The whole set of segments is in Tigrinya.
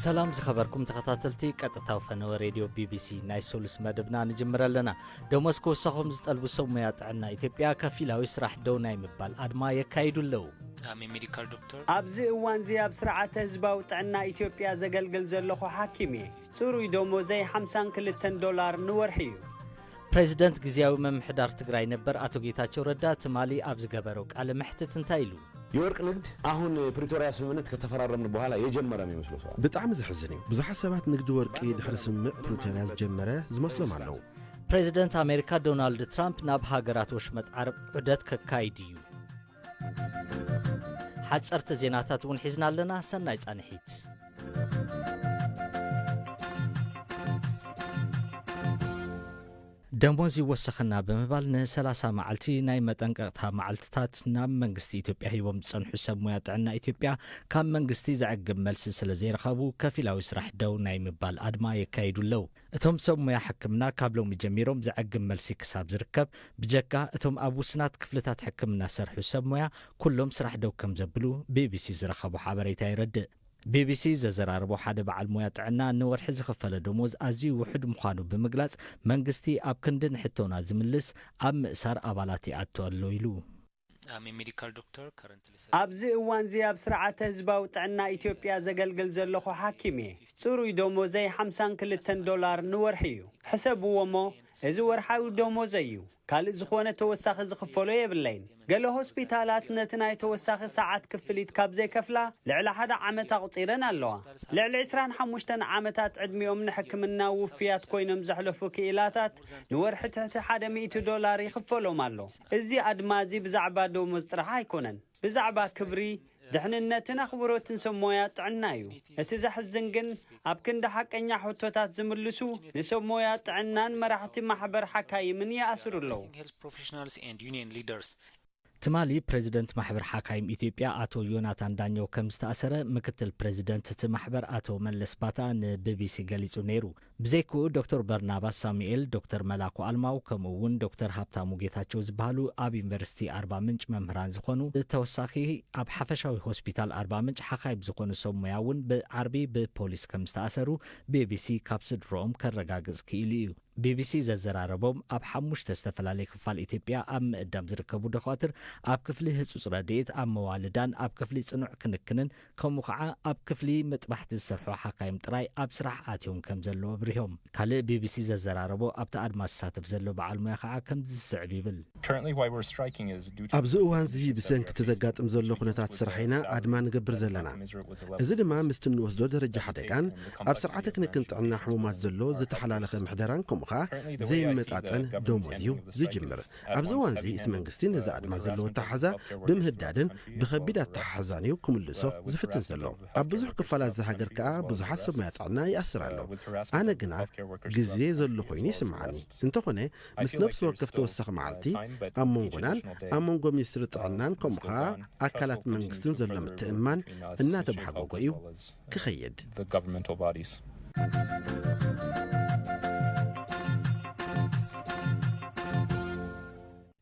سلام زخبركم تخطاتلتي قطتاو فنو راديو BBC ناي سولس مدبنا نجمرلنا دمسكو سخم زطلبو سميات عنا ኢትዮጵያ ከፊላዊ ስራሕ ደው ናይ ምባል አድማ የካይዱለው ሜዲካል ዶክተር ኣብዚ እዋን እዚ ኣብ ስርዓተ ህዝባዊ ጥዕና ኢትዮጵያ ዘገልግል ዘለኹ ሓኪም እየ ጽሩይ ደሞዘይ $52 ንወርሒ እዩ ፕሬዝዳንት ግዚያዊ መምሕዳር ትግራይ ነበር አቶ ጌታቸው ረዳ ትማሊ ኣብ ዝገበረው ቃለ መሕተት እንታይ ኢሉ የወርቅ ንግድ አሁን ፕሪቶሪያ ስምምነት ከተፈራረምን በኋላ የጀመረ ነው ይመስለው ሰው በጣም ዝሕዝን እዩ ብዙሓት ሰባት ንግዲ ወርቂ ድሕሪ ስምምዕ ፕሪቶሪያ ጀመረ ዝመስሎም ኣለው ፕሬዝዳንት አሜሪካ ዶናልድ ትራምፕ ናብ ሃገራት ወሽመጥ ዓረብ ዑደት ከካይድ እዩ ሓጸርቲ ዜናታት እውን ሒዝና ኣለና ሰናይ ጻንሒት ደሞዝ ይወሰኸና በመባል ነ30 መዓልቲ ናይ መጠንቀቕታ መዓልትታት ናብ መንግስቲ ኢትዮጵያ ሂቦም ዝጸንሑ ሰብ ሞያ ጥዕና ኢትዮጵያ ካብ መንግስቲ ዘዕግብ መልሲ ስለ ዘይረኸቡ ከፊላዊ ስራሕ ደው ናይ ምባል አድማ የካይዱለው እቶም ሰብ ሞያ ሕክምና ካብ ሎሚ ጀሚሮም ዘዕግብ መልሲ ክሳብ ዝርከብ ብጀካ እቶም ኣብ ውስናት ክፍልታት ሕክምና ሰርሑ ሰብ ሞያ ኩሎም ስራሕ ደው ከም ዘብሉ ቢቢሲ ዝረኸቡ ሓበሬታ ይረድእ ቢቢሲ ዘዘራርቦ ሓደ በዓል ሞያ ጥዕና ንወርሒ ዝኸፈለ ደሞዝ ኣዝዩ ውሕድ ምዃኑ ብምግላጽ መንግስቲ ኣብ ክንድን ሕቶና ዝምልስ ኣብ ምእሳር ኣባላት ይኣቱ ኣሎ ኢሉ ሜዲካል ዶክተር ኣብዚ እዋን እዚ ኣብ ስርዓተ ህዝባዊ ጥዕና ኢትዮጵያ ዘገልግል ዘለኹ ሓኪም እየ ጽሩይ ደሞዘይ $52 ንወርሒ እዩ ሕሰብዎሞ እዚ ወርሓዊ ደሞዝ እዩ ካልእ ዝኾነ ተወሳኺ ዝኽፈሎ የብለይን ገለ ሆስፒታላት ነቲ ናይ ተወሳኺ ሰዓት ክፍሊት ካብ ዘይከፍላ ልዕሊ 1 ዓመት ኣቑፂረን ኣለዋ ልዕሊ 25 ዓመታት ዕድሚኦም ንሕክምና ውፍያት ኮይኖም ዘሕለፉ ክኢላታት ንወርሒ ትሕቲ $100 ይኽፈሎም ኣሎ እዚ ኣድማ እዚ ብዛዕባ ደሞዝ ጥራሕ ኣይኮነን ብዛዕባ ክብሪ ድሕንነትን ኣኽብሮትን ሰብ ሞያ ጥዕና እዩ እቲ ዘሕዝን ግን ኣብ ክንዲ ሓቀኛ ሕቶታት ዝምልሱ ንሰብ ሞያ ጥዕናን መራሕቲ ማሕበር ሓካይምን ይኣስሩ ኣለዉ ትማሊ ፕሬዝደንት ማሕበር ሓካይም ኢትዮጵያ አቶ ዮናታን ዳኘው ከም ዝተኣሰረ ምክትል ፕሬዝደንት እቲ ማሕበር አቶ መለስ ባታ ንቢቢሲ ገሊጹ ነይሩ ብዘይክኡ ዶክተር በርናባስ ሳሙኤል ዶክተር መላኩ አልማው ከምኡ እውን ዶክተር ሃብታሙ ጌታቸው ዝበሃሉ ኣብ ዩኒቨርሲቲ ኣርባ ምንጭ መምህራን ዝኾኑ ተወሳኺ ኣብ ሓፈሻዊ ሆስፒታል ኣርባ ምንጭ ሓካይም ዝኾኑ ሰብ ሞያ እውን ብዓርቢ ብፖሊስ ከም ዝተኣሰሩ ቢቢሲ ካብ ስድሮኦም ከረጋግጽ ክኢሉ እዩ ቢቢሲ ዘዘራረቦም ኣብ 5 ዝተፈላለዩ ክፋል ኢትዮጵያ ኣብ ምእዳም ዝርከቡ ደኳትር ኣብ ክፍሊ ህጹጽ ረድኤት ኣብ መዋልዳን ኣብ ክፍሊ ጽኑዕ ክንክንን ከምኡ ከዓ ኣብ ክፍሊ መጥባሕቲ ዝሰርሑ ሓካይም ጥራይ ኣብ ስራሕ ኣትዮም ከም ዘለዎ ብሪሆም ካልእ ቢቢሲ ዘዘራረቦ ኣብቲ ኣድማ ዝሳተፍ ዘሎ በዓል ሞያ ከዓ ከም ዝስዕብ ይብል ኣብዚ እዋን እዚ ብሰንኪ ተዘጋጥም ዘሎ ኩነታት ስራሕና ኣድማ ንገብር ዘለና እዚ ድማ ምስቲ ንወስዶ ደረጃ ሓደጋን ኣብ ስርዓተ ክንክን ጥዕና ሕሙማት ዘሎ ዝተሓላለኸ ምሕደራን ከምኡ ዘይመጣጠን ደሞዝ እዩ ዝጅምር ኣብዚ እዋን እዚ እቲ መንግስቲ ነዚ ኣድማ ዘለዎ ኣተሓሕዛ ብምህዳድን ብከቢድ ኣተሓሕዛን እዩ ክምልሶ ዝፍትን ዘሎ ኣብ ብዙሕ ክፋላት ዝሃገር ከዓ ብዙሓት ሰብ ሞያ ጥዕና ይኣስር ኣሎ ኣነ ግና ግዜ ዘሎ ኮይኑ ይስምዓኒ እንተኾነ ምስ ነብሲ ወከፍ ተወሳኺ መዓልቲ ኣብ መንጎናን ኣብ መንጎ ሚኒስትሪ ጥዕናን ከምኡ ከዓ ኣካላት መንግስትን ዘሎ ምትእምማን እናተባሓጎጎ እዩ ክኸይድ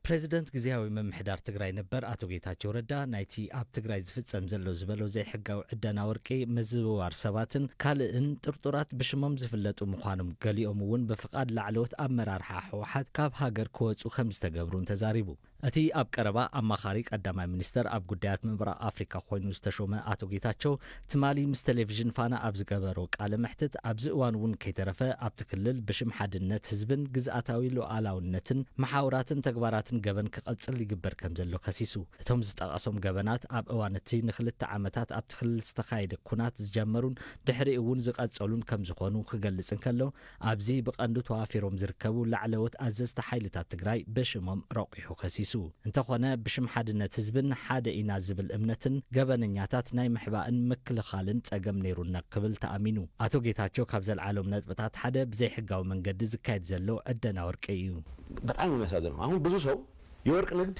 ፕሬዝዳንት ግዚያዊ መምሕዳር ትግራይ ነበር አቶ ጌታቸው ረዳ ናይቲ ኣብ ትግራይ ዝፍጸም ዘሎ ዝበሎ ዘይሕጋዊ ዕደና ወርቂ ምዝውዋር ሰባትን ካልእን ጥርጡራት ብሽሞም ዝፍለጡ ምዃኖም ገሊኦም እውን ብፍቃድ ላዕለዎት ኣመራርሓ ሕወሓት ካብ ሃገር ክወፁ ከም ዝተገብሩን ተዛሪቡ እቲ ኣብ ቀረባ ኣማኻሪ ቀዳማይ ሚኒስተር ኣብ ጉዳያት ምብራቕ ኣፍሪካ ኮይኑ ዝተሾመ አቶ ጌታቸው ትማሊ ምስ ቴሌቪዥን ፋና ኣብ ዝገበሮ ቃለ መሕተት ኣብዚ እዋን እውን ከይተረፈ ኣብቲ ክልል ብሽም ሓድነት ህዝብን ግዝኣታዊ ሉዓላውነትን መሓውራትን ተግባራትን ገበን ክቐጽል ይግበር ከም ዘሎ ከሲሱ እቶም ዝጠቐሶም ገበናት ኣብ እዋን እቲ ን2 ዓመታት ኣብቲ ክልል ዝተኻየደ ኩናት ዝጀመሩን ድሕሪ እውን ዝቐጸሉን ከም ዝኾኑ ክገልጽ እንከሎ ኣብዚ ብቐንዱ ተዋፊሮም ዝርከቡ ላዕለዎት ኣዘዝቲ ሓይልታት ትግራይ ብሽሞም ረቂሑ ከሲሱ እንተኾነ ብሽም ሓድነት ህዝብን ሓደ ኢና ዝብል እምነትን ገበነኛታት ናይ ምሕባእን ምክልኻልን ጸገም ነይሩና ክብል ተኣሚኑ አቶ ጌታቸው ካብ ዘለዓሎም ነጥብታት ሓደ ብዘይሕጋዊ መንገዲ ዝካየድ ዘሎ ዕደና ወርቂ እዩ በጣም የሚያሳዝነው አሁን ብዙ ሰው የወርቅ ንግድ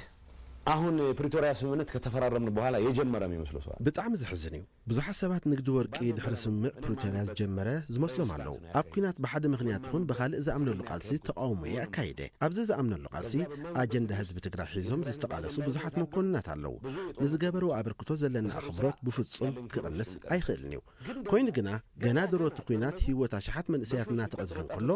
አሁን ፕሪቶሪያ ስምምነት ከተፈራረምን በኋላ የጀመረ የሚመስለው ሰው በጣም ዝሕዝን እዩ ብዙሓት ሰባት ንግዲ ወርቂ ድሕሪ ስምምዕ ፕሪቶሪያ ዝጀመረ ዝመስሎም ኣለዉ ኣብ ኩናት ብሓደ ምኽንያት ይኹን ብኻልእ ዝኣምነሉ ቃልሲ ተቃውሞ ኣካይደ ኣብዚ ዝኣምነሉ ቃልሲ ኣጀንዳ ህዝቢ ትግራይ ሒዞም ዝተቃለሱ ብዙሓት መኮንናት ኣለዉ ንዝገበሩ ኣበርክቶ ዘለና ኣኽብሮት ብፍጹም ክቕንስ ኣይኽእልን እዩ ኮይኑ ግና ገና ድሮቲ ኩናት ህይወት ኣሽሓት መንእሰያት እናተቐዝፈን ከሎ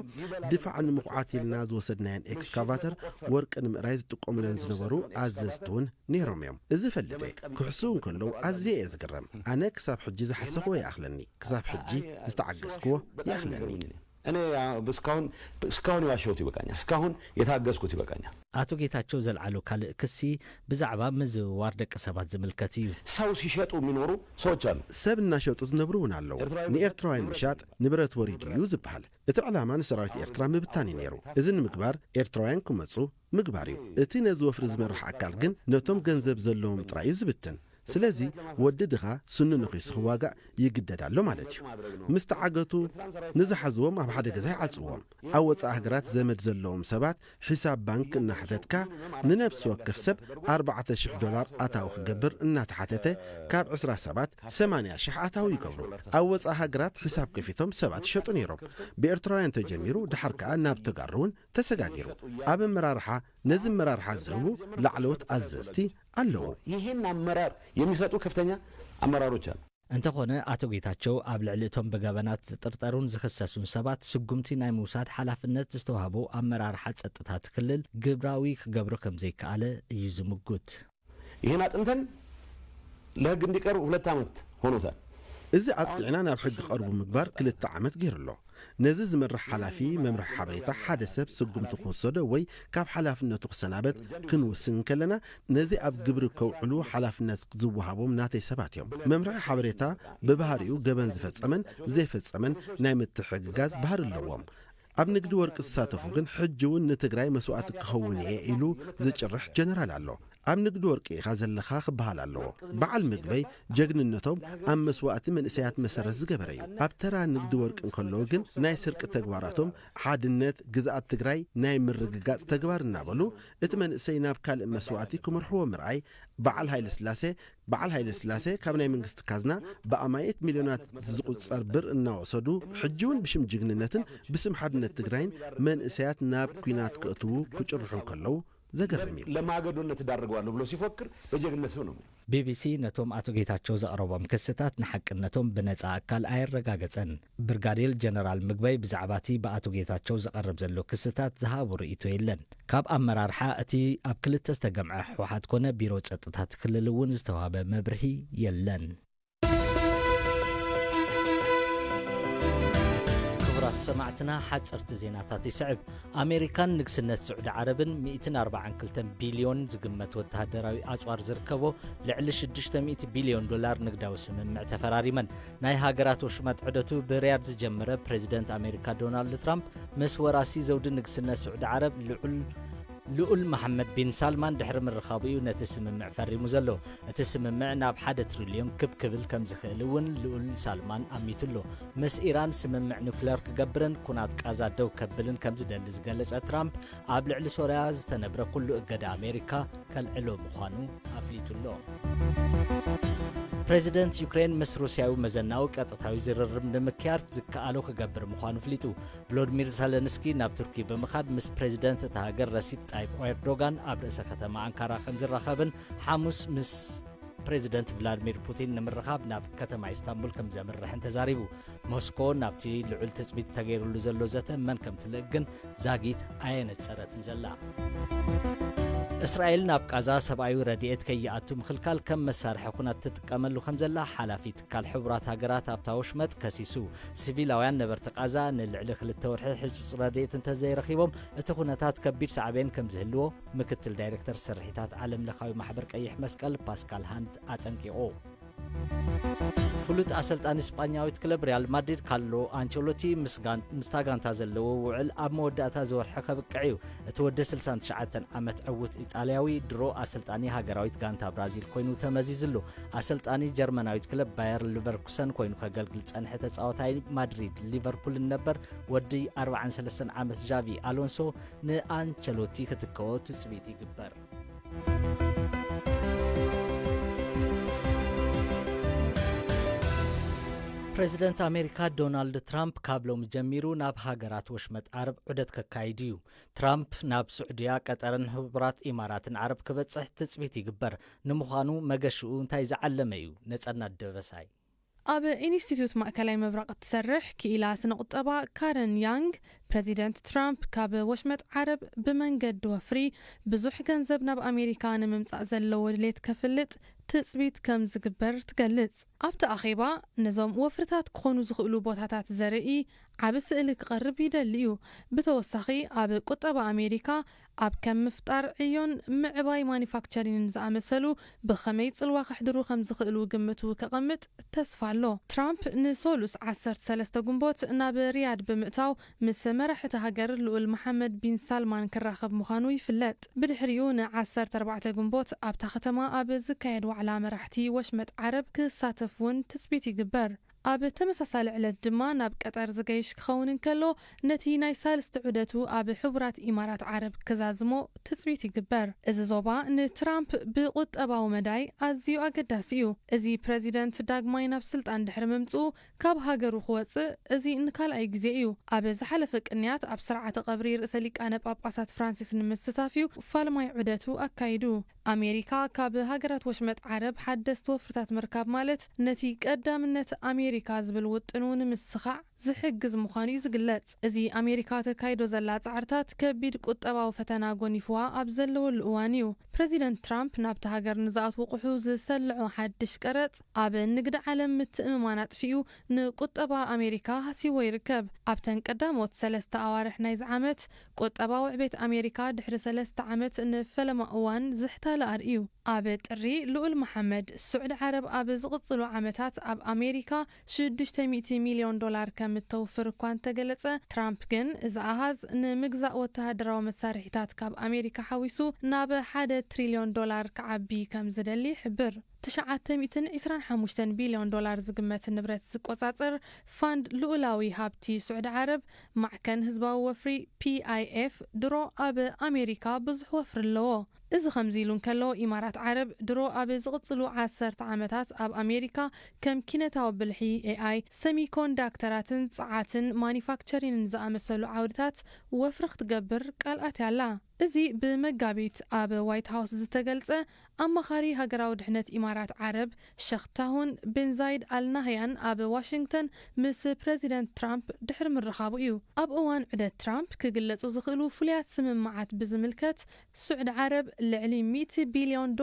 ድፋዕ ንምቑዓት ኢልና ዝወሰድናየን ኤክስካቫተር ወርቂ ንምእራይ ዝጥቀሙለን ዝነበሩ ኣዘዝትን ነይሮም እዮም እዚ ፈልጠ ክሕሱውን ከለዉ ኣዝየ እየ ዝግረም ኣነ ክሳብ ሕጂ ዝሓሰኽዎ ይኣኽለኒ ክሳብ ሕጂ ዝተዓገዝክዎ ይኣኽለኒ እኔ እስካሁን የዋሸሁት ይበቃኛል እስካሁን የታገዝኩት ይበቃኛል አቶ ጌታቸው ዘልዓሉ ካልእ ክሲ ብዛዕባ ምዝውዋር ደቂ ሰባት ዝምልከት እዩ ሰው ሲሸጡ የሚኖሩ ሰዎች አሉ ሰብ እናሸጡ ዝነብሩ እውን ኣለዉ ንኤርትራውያን ምሻጥ ንብረት ወሪዱ እዩ ዝበሃል እቲ ዕላማ ንሰራዊት ኤርትራ ምብታን እዩ ነይሩ እዚ ንምግባር ኤርትራውያን ክመፁ ምግባር እዩ እቲ ነዚ ወፍሪ ዝመርሕ ኣካል ግን ነቶም ገንዘብ ዘለዎም ጥራይ እዩ ዝብትን ስለዚ ወዲ ድኻ ስኑ ንኺሱ ክዋጋእ ይግደድ ኣሎ ማለት እዩ ምስ ተዓገቱ ንዝሓዝዎም ኣብ ሓደ ገዛ ይዓፅዎም ኣብ ወፃኢ ሃገራት ዘመድ ዘለዎም ሰባት ሒሳብ ባንክ እናሓተትካ ንነብሲ ወከፍ ሰብ $4,000 ኣታዊ ክገብር እናተሓተተ ካብ 27 80,000 ኣታዊ ይገብሩ ኣብ ወፃኢ ሃገራት ሒሳብ ከፊቶም ሰባት ይሸጡ ነይሮም ብኤርትራውያን ተጀሚሩ ድሓር ከዓ ናብ ተጋሩ እውን ተሰጋጊሩ ኣብ ኣመራርሓ ነዚ ኣመራርሓ ዝህቡ ላዕለዎት ኣዘዝቲ ኣለዎ ይህን አመራር የሚሰጡ ከፍተኛ አመራሮች አሉ እንተኾነ አቶ ጌታቸው ኣብ ልዕሊ እቶም ብገበናት ዝጥርጠሩን ዝኽሰሱን ሰባት ስጉምቲ ናይ ምውሳድ ሓላፍነት ዝተዋህቦ ኣመራርሓ ጸጥታ ክልል ግብራዊ ክገብሩ ከም ዘይከኣለ እዩ ዝምጉት ይህን አጥንተን ለሕግ እንዲቀርቡ 2 ዓመት ሆኖታል እዚ ኣጽጢዕና ናብ ሕጊ ቀርቡ ምግባር 2 ዓመት ገይሩሎ ነዚ ዝመርሕ ሓላፊ መምርሒ ሓበሬታ ሓደ ሰብ ስጉምቲ ክወሰዶ ወይ ካብ ሓላፍነቱ ክሰናበት ክንውስን ከለና ነዚ ኣብ ግብሪ ከውዕሉ ሓላፍነት ዝወሃቦም ናተይ ሰባት እዮም መምርሒ ሓበሬታ ብባህሪኡ ገበን ዝፈጸመን ዘይፈጸመን ናይ ምትሕግጋዝ ባህሪ ኣለዎም ኣብ ንግዲ ወርቂ ዝሳተፉ ግን ሕጂ እውን ንትግራይ መስዋዕቲ ክኸውን እየ ኢሉ ዝጭርሕ ጀነራል ኣሎ ኣብ ንግዲ ወርቂ ኢኻ ዘለኻ ክበሃል ኣለዎ በዓል ምግበይ ጀግንነቶም ኣብ መስዋዕቲ መንእሰያት መሰረት ዝገበረ እዩ ኣብ ተራ ንግዲ ወርቂ እንከለዉ ግን ናይ ስርቂ ተግባራቶም ሓድነት ግዝኣት ትግራይ ናይ ምርግጋጽ ተግባር እናበሉ እቲ መንእሰይ ናብ ካልእ መስዋዕቲ ክመርሕዎ ምርኣይ በዓል ሃይለ ስላሴ ካብ ናይ መንግስቲ ካዝና ብኣማየት ሚልዮናት ዝቁጸር ብር እናወሰዱ ሕጂ እውን ብሽም ጅግንነትን ብስም ሓድነት ትግራይን መንእሰያት ናብ ኩናት ክእትዉ ክጭርሑ ከለዉ ዘገርም እዩ ለማገዶነት ዳርገዋለሁ ብሎ ሲፎክር በጀግነት ነው ቢቢሲ ነቶም አቶ ጌታቸው ዘቕረቦም ክስታት ንሓቅነቶም ብነጻ ኣካል ኣይረጋገጸን ብርጋዴር ጀነራል ምግበይ ብዛዕባቲ ብኣቶ ጌታቸው ዘቐርብ ዘሎ ክስታት ዝሃቡ ርእይቶ የለን ካብ ኣመራርሓ እቲ ኣብ ክልተ ዝተገምዐ ሕወሓት ኮነ ቢሮ ጸጥታ ክልል እውን ዝተዋህበ መብርሂ የለን ሰማዕትና ሓጸርቲ ዜናታት ይስዕብ ኣሜሪካን ንግስነት ስዑድ ዓረብን 142 ቢልዮን ዝግመት ወተሃደራዊ ኣጽዋር ዝርከቦ ልዕሊ $600 ቢልዮን ንግዳዊ ስምምዕ ተፈራሪመን ናይ ሃገራት ወሽመጥ ዕደቱ ብርያድ ዝጀመረ ፕሬዚደንት ኣሜሪካ ዶናልድ ትራምፕ ምስ ወራሲ ዘውዲ ንግስነት ስዑድ ዓረብ ልኡል መሐመድ ቢን ሳልማን ድሕሪ ምርኻቡ እዩ ነቲ ስምምዕ ፈሪሙ ዘሎ እቲ ስምምዕ ናብ 1 ትሪልዮን ክብል ከም ዝኽእል እውን ልኡል ሳልማን ኣሚቱሎ ምስ ኢራን ስምምዕ ኒውክሌር ክገብርን ኩናት ቃዛ ደው ከብልን ከም ዝደሊ ዝገለጸ ትራምፕ ኣብ ልዕሊ ሶርያ ዝተነብረ ኩሉ እገዳ ኣሜሪካ ከልዕሎ ምዃኑ ኣፍሊጡሎ ፕሬዚደንት ዩክሬን ምስ ሩስያዊ መዘናዊ ቀጥታዊ ዝርርብ ንምክያድ ዝከኣሎ ክገብር ምዃኑ ፍሊጡ ቭሎዲሚር ዘለንስኪ ናብ ቱርኪ ብምኻድ ምስ ፕሬዚደንት እቲ ሃገር ረሲፕ ጣይብ ኤርዶጋን ኣብ ርእሰ ከተማ አንካራ ከም ዝራኸብን ሓሙስ ምስ ፕሬዚደንት ቭላዲሚር ፑቲን ንምርኻብ ናብ ከተማ ኢስታንቡል ከም ዘምርሕን ተዛሪቡ ሞስኮ ናብቲ ልዑል ትፅቢት ተገይሩሉ ዘሎ ዘተ መን ከም ትልእግን ዛጊት ኣየነፀረትን ዘላ እስራኤል ናብ ቃዛ ሰብኣዊ ረድኤት ከይኣቱ ምኽልካል ከም መሳርሒ ኩናት ትጥቀመሉ ከም ዘላ ሓላፊ ትካል ሕቡራት ሃገራት ኣብታ ወሽመጥ ከሲሱ ሲቪላውያን ነበርቲ ቃዛ ንልዕሊ 2 ወርሒ ሕጹጽ ረድኤት እንተዘይረኺቦም እቲ ኩነታት ከቢድ ሳዕቤን ከም ዝህልዎ ምክትል ዳይሬክተር ስርሒታት ዓለም ለኻዊ ማሕበር ቀይሕ መስቀል ፓስካል ሃንድ ኣጠንቂቑ ፍሉጥ ኣሰልጣኒ እስጳኛዊት ክለብ ሪያል ማድሪድ ካርሎ አንቸሎቲ ምስ ታጋንታ ዘለዎ ውዕል ኣብ መወዳእታ ዝወርሐ ከብቅዕ እዩ እቲ ወዲ 69 ዓመት ዕውት ኢጣልያዊ ድሮ ኣሰልጣኒ ሃገራዊት ጋንታ ብራዚል ኮይኑ ተመዚዝሉ ኣሰልጣኒ ጀርመናዊት ክለብ ባየር ሊቨርኩሰን ኮይኑ ከገልግል ጸንሐ ተጻዋታይ ማድሪድ ሊቨርፑል ነበር ወዲ 43 ዓመት ጃቪ አሎንሶ ንአንቸሎቲ ክትከወ ትጽቢት ይግበር ፕሬዚደንት አሜሪካ ዶናልድ ትራምፕ ካብሎም ጀሚሩ ናብ ሃገራት ወሽመጥ ዓረብ ዑደት ከካይድ እዩ ትራምፕ ናብ ሱዑድያ ቀጠርን ሕቡራት ኢማራትን ዓረብ ክበጽሕ ትጽቢት ይግበር ንምዃኑ መገሽኡ እንታይ ዝዓለመ እዩ ነጸናት ደበሳይ ኣብ ኢንስቲትዩት ማእከላይ መብራቅ ትሰርሕ ክኢላ ስነቁጠባ ካረን ያንግ ፕሬዚደንት ትራምፕ ካብ ወሽመጥ ዓረብ ብመንገዲ ወፍሪ ብዙሕ ገንዘብ ናብ ኣሜሪካ ንምምጻእ ዘለዎ ድሌት ከፍልጥ ትጽቢት ከም ዝግበር ትገልጽ ኣብቲ ኣኼባ ነዞም ወፍርታት ክኾኑ ዝኽእሉ ቦታታት ዘርኢ ዓብ ስእሊ ክቐርብ ይደሊ እዩ ብተወሳኺ ኣብ ቁጠባ ኣሜሪካ ኣብ ከም ምፍጣር ዕዮን ምዕባይ ማኒፋክቸሪንን ዝኣመሰሉ ብኸመይ ጽልዋ ክሕድሩ ከም ዝኽእሉ ግምቱ ከቐምጥ ተስፋ ኣሎ ትራምፕ ንሶሉስ 13 ጉንቦት ናብ ሪያድ ብምእታው ምስ መራሕቲ ሃገር ልኡል መሐመድ ቢን ሳልማን ክራኸብ ምዃኑ ይፍለጥ ብድሕሪኡ ን14 ጉንቦት ኣብታ ከተማ ኣብ ዝካየድ ዋዕላ መራሕቲ ወሽመጥ ዓረብ ክሳተፍ እውን ትጽቢት ይግበር ኣብ ተመሳሳሊ ዕለት ድማ ናብ ቀጠር ዝገይሽ ክኸውን እንከሎ ነቲ ናይ ሳልስቲ ዑደቱ ኣብ ሕቡራት ኢማራት ዓረብ ክዛዝሞ ትጽቢት ይግበር እዚ ዞባ ንትራምፕ ብቁጠባዊ መዳይ ኣዝዩ ኣገዳሲ እዩ እዚ ፕሬዚደንት ዳግማይ ናብ ስልጣን ድሕሪ ምምጽኡ ካብ ሃገሩ ክወጽእ እዚ ንካልኣይ ግዜ እዩ ኣብ ዝሓለፈ ቅንያት ኣብ ስርዓተ ቀብሪ ርእሰ ሊቃነ ጳጳሳት ፍራንሲስ ንምስታፍ እዩ ፋልማይ ዑደቱ ኣካይዱ ኣሜሪካ ካብ ሃገራት ወሽመጥ ዓረብ ሓደስቲ ወፍርታት ምርካብ ማለት ነቲ ቀዳምነት ኣሜሪካ ዝብል ውጥኑ ንምስኻዕ ዝሕግዝ ምዃኑ ዝግለጽ እዚ ኣሜሪካ ተካይዶ ዘላ ጻዕርታት ከቢድ ቁጠባዊ ፈተና ጎኒፍዋ ኣብ ዘለወሉ እዋን እዩ ፕሬዚደንት ትራምፕ ናብቲ ሃገር ንዝኣትዉ ቁሑ ዝሰልዑ ሓድሽ ቀረጽ ኣብ ንግዲ ዓለም ምትእምማን ኣጥፊኡ ንቁጠባ ኣሜሪካ ሃሲዎ ይርከብ ኣብተን ቀዳሞት 3 ኣዋርሕ ናይዚ ዓመት ቁጠባዊ ዕቤት ኣሜሪካ ድሕሪ 3 ዓመት ንፈለማ እዋን ዝሕታለ ኣርእዩ ኣብ ጥሪ ልኡል መሐመድ ሱዑድ ዓረብ ኣብ ዝቕጽሉ ዓመታት ኣብ ኣሜሪካ $600 ሚልዮን ከም ተወፍር እኳ እንተገለጸ ትራምፕ ግን እዚ ኣሃዝ ንምግዛእ ወተሃደራዊ መሳርሒታት ካብ ኣሜሪካ ሓዊሱ ናብ $1 ትሪልዮን ክዓቢ ከም ዝደሊ ይሕብር 925 ቢልዮን ዶላር ዝግመት ንብረት ዝቆጻጸር ፋንድ ልኡላዊ ሃብቲ ሱዑድ ዓረብ ማዕከን ህዝባዊ ወፍሪ PIF ድሮ ኣብ ኣሜሪካ ብዙሕ ወፍሪ ኣለዎ እዚ ከምዚ ኢሉ እንከሎ ኢማራት ዓረብ ድሮ ኣብ ዝቕጽሉ 10 ዓመታት ኣብ ኣሜሪካ ከም ኪነታዊ ብልሒ AI ሰሚኮንዳክተራትን ጸዓትን ማኒፋክቸሪንን ዝኣመሰሉ ዓውድታት ወፍሪ ክትገብር ቃልኣት ያላ እዚ ብመጋቢት ኣብ ዋይት ሃውስ ዝተገልጸ ኣማኻሪ ሃገራዊ ድሕነት ኢማራት ዓረብ ሸኽታሁን ቤን ዛይድ አልናህያን ኣብ ዋሽንግተን ምስ ፕሬዚደንት ትራምፕ ድሕሪ ምርኻቡ እዩ ኣብ እዋን ዑደት ትራምፕ ክግለጹ ዝኽእሉ ፍሉያት ስምምዓት ብዝምልከት ሱዑድ ዓረብ ልዕሊ $100 ቢልዮን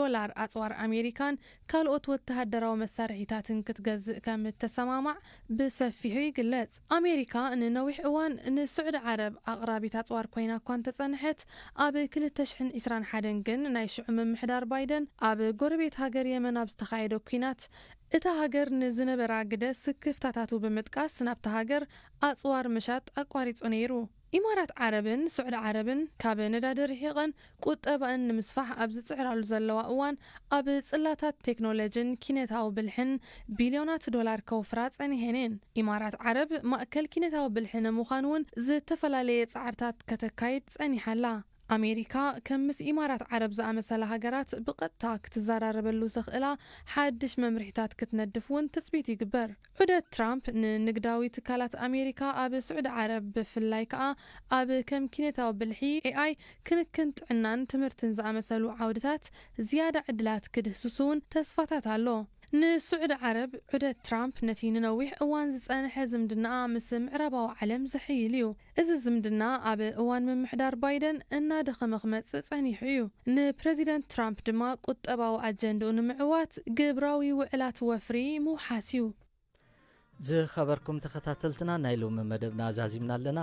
ኣጽዋር ኣሜሪካን ካልኦት ወተሃደራዊ መሳርሒታትን ክትገዝእ ከም ተሰማማዕ ብሰፊሑ ይግለጽ ኣሜሪካ ንነዊሕ እዋን ንሱዑድ ዓረብ ኣቕራቢት ኣጽዋር ኮይና እኳ እንተጸንሐት ኣብ 2021 ግን ናይ ሽዑ ምምሕዳር ባይደን ኣብ ጎረቤት ሃገር የመን ኣብ ዝተኻየደ ኩናት እታ ሃገር ንዝነበራ ግደ ስክፍታታቱ ብምጥቃስ ናብታ ሃገር ኣጽዋር ምሻጥ ኣቋሪጹ ነይሩ ኢማራት ዓረብን ሱዑድ ዓረብን ካብ ነዳዲ ርሒቐን ቁጠባን ንምስፋሕ ኣብ ዝጽዕራሉ ዘለዋ እዋን ኣብ ጽላታት ቴክኖሎጂን ኪነታዊ ብልሕን ቢልዮናት ዶላር ከውፍራ ጸኒሐን ኢማራት ዓረብ ማእከል ኪነታዊ ብልሕን ምዃኑ እውን ዝተፈላለየ ጻዕርታት ከተካይድ ጸኒሓላ ኣሜሪካ ከም ምስ ኢማራት ዓረብ ዝኣመሰለ ሃገራት ብቐጥታ ክትዘራረበሉ ዝኽእላ ሓድሽ መምርሒታት ክትነድፍ እውን ትጽቢት ይግበር ዑደት ትራምፕ ንንግዳዊ ትካላት ኣሜሪካ ኣብ ሱዑድ ዓረብ ብፍላይ ከዓ ኣብ ከም ኪነታዊ ብልሒ AI ክንክን ጥዕናን ትምህርትን ዝኣመሰሉ ዓውድታት ዝያዳ ዕድላት ክድህስሱ እውን ተስፋታት ኣሎ ንሱዑድ ዓረብ ዑደት ትራምፕ ነቲ ንነዊሕ እዋን ዝጸንሐ ዝምድና ምስ ምዕራባዊ ዓለም ዝሕይል እዩ እዚ ዝምድና ኣብ እዋን ምምሕዳር ባይደን እናደኸመ ክመጽእ ጸኒሑ እዩ ንፕሬዚደንት ትራምፕ ድማ ቁጠባዊ ኣጀንድኡ ንምዕዋት ግብራዊ ውዕላት ወፍሪ ምውሓስ እዩ ዝኸበርኩም ተኸታተልትና ናይ ሎሚ መደብና ዛዚምና ኣለና